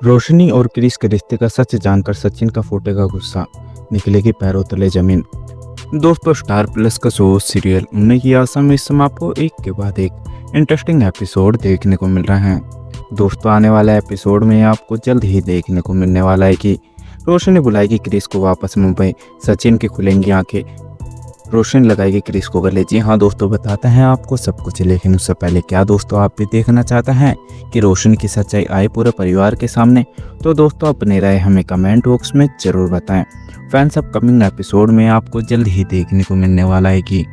रोशनी और क्रिस के रिश्ते का सच जानकर सचिन का फूटेगा गुस्सा, निकलेगी पैरों तले जमीन। दोस्तों, स्टार प्लस का शो सीरियल उम्मीद की आशा में इस समय आपको एक के बाद एक इंटरेस्टिंग एपिसोड देखने को मिल रहे हैं। दोस्तों, आने वाला एपिसोड में आपको जल्द ही देखने को मिलने वाला है कि रोशनी बुलाएगी क्रिस को वापस मुंबई, सचिन की खुलेंगी आंखें, रोशनी लगाएगी क्रिस को गले। जी हाँ दोस्तों, बताते हैं आपको सब कुछ, लेकिन उससे पहले क्या दोस्तों आप भी देखना चाहते हैं कि रोशनी की सच्चाई आए पूरे परिवार के सामने? तो दोस्तों अपनी राय हमें कमेंट बॉक्स में जरूर बताएं। फैंस, अपकमिंग एपिसोड में आपको जल्द ही देखने को मिलने वाला है कि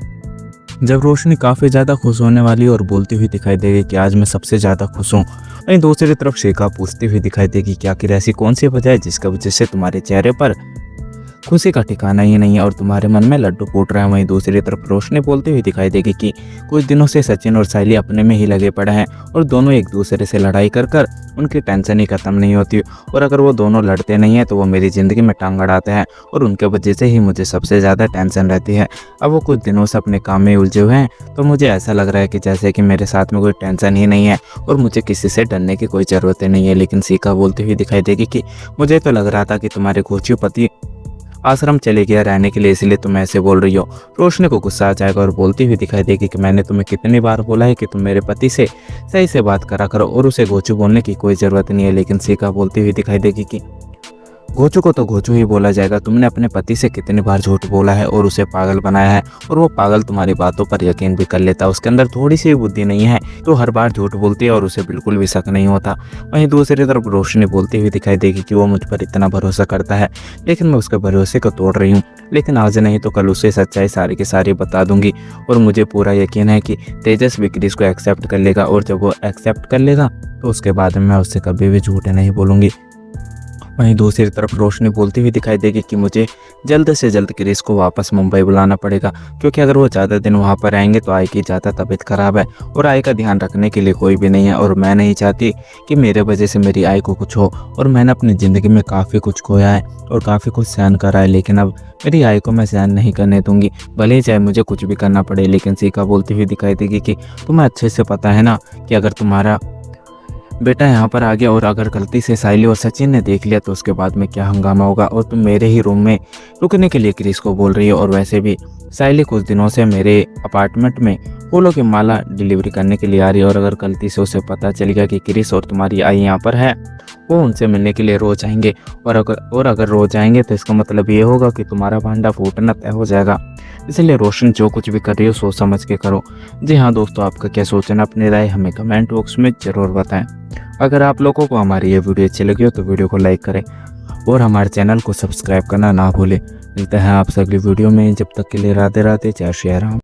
जब रोशनी काफ़ी ज़्यादा खुश होने वाली और बोलती हुई दिखाई देगी कि आज मैं सबसे ज़्यादा खुश हूँ। वहीं दूसरी तरफ शिखा पूछती हुई दिखाई देगी कि आखिर ऐसी कौन सी वजह है जिसका वजह से तुम्हारे चेहरे पर खुशी का ठिकाना ही नहीं है और तुम्हारे मन में लड्डू फूट रहे हैं। वहीं दूसरी तरफ रोशनी बोलती हुई दिखाई देगी कि कुछ दिनों से सचिन और सायली अपने में ही लगे पड़े हैं और दोनों एक दूसरे से लड़ाई कर कर उनकी टेंशन ही खत्म नहीं होती, और अगर वो दोनों लड़ते नहीं हैं तो वो मेरी ज़िंदगी में टांग अड़ाते हैं और उनके वजह से ही मुझे सबसे ज़्यादा टेंशन रहती है। अब वो कुछ दिनों से अपने काम में उलझे हुए हैं तो मुझे ऐसा लग रहा है कि जैसे कि मेरे साथ में कोई टेंशन ही नहीं है और मुझे किसी से डरने की कोई ज़रूरत नहीं है। लेकिन शिखा बोलती हुई दिखाई देगी कि मुझे तो लग रहा था कि तुम्हारे कोचियों पति आश्रम चले गया रहने के लिए, इसलिए तुम ऐसे बोल रही हो। रोशनी को गुस्सा आ जाएगा और बोलती हुई दिखाई देगी कि मैंने तुम्हें कितनी बार बोला है कि तुम मेरे पति से सही से बात करा करो और उसे गोचू बोलने की कोई ज़रूरत नहीं है। लेकिन शिखा बोलती हुई दिखाई देगी कि गोचू को तो गोचू ही बोला जाएगा। तुमने अपने पति से कितनी बार झूठ बोला है और उसे पागल बनाया है, और वो पागल तुम्हारी बातों पर यकीन भी कर लेता है। उसके अंदर थोड़ी सी बुद्धि नहीं है तो हर बार झूठ बोलती है और उसे बिल्कुल भी शक नहीं होता। वहीं दूसरी तरफ रोशनी बोलती हुई दिखाई देगी कि वो मुझ पर इतना भरोसा करता है, लेकिन मैं उसके भरोसे को तोड़ रही हूँ। लेकिन आज नहीं तो कल उसे सच्चाई सारी की सारी बता दूंगी और मुझे पूरा यकीन है कि तेजस भी क्रिस को एक्सेप्ट कर लेगा, और जब वो एक्सेप्ट कर लेगा तो उसके बाद मैं उससे कभी भी झूठ नहीं बोलूँगी। वहीं दूसरी तरफ रोशनी बोलती हुई दिखाई देगी कि मुझे जल्द से जल्द क्रिस को वापस मुंबई बुलाना पड़ेगा, क्योंकि अगर वो ज़्यादा दिन वहाँ पर रहेंगे तो आई की ज़्यादा तबीयत खराब है और आई का ध्यान रखने के लिए कोई भी नहीं है, और मैं नहीं चाहती कि मेरे वजह से मेरी आई को कुछ हो। और मैंने अपनी ज़िंदगी में काफ़ी कुछ खोया है और काफ़ी कुछ सहन करा है, लेकिन अब मेरी आई को मैं सहन नहीं करने दूंगी, भले ही चाहे मुझे कुछ भी करना पड़े। लेकिन शिखा बोलती हुई दिखाई देगी कि तुम्हें अच्छे से पता है ना कि अगर तुम्हारा बेटा यहाँ पर आ गया और अगर गलती से सायली और सचिन ने देख लिया तो उसके बाद में क्या हंगामा होगा, और तुम मेरे ही रूम में रुकने के लिए क्रिस को बोल रही हो। और वैसे भी सायली कुछ दिनों से मेरे अपार्टमेंट में फूलों की माला डिलीवरी करने के लिए आ रही है, और अगर गलती से उसे पता चल गया कि क्रिस और तुम्हारी आई यहाँ पर है, वो उनसे मिलने के लिए रोज आएंगे, और अगर रोज आएंगे तो इसका मतलब ये होगा कि तुम्हारा भांडा फूटना तय हो जाएगा। इसलिए रोशन जो कुछ भी कर रही हो सोच समझ के करो। जी हाँ दोस्तों, आपका क्या सोचना, अपनी राय हमें कमेंट बॉक्स में ज़रूर बताएं। अगर आप लोगों को हमारी ये वीडियो अच्छी लगी हो तो वीडियो को लाइक करें और हमारे चैनल को सब्सक्राइब करना ना भूलें। मिलते हैं आपसे अगली वीडियो में, जब तक के लिए राधे राधे, जय श्री राम।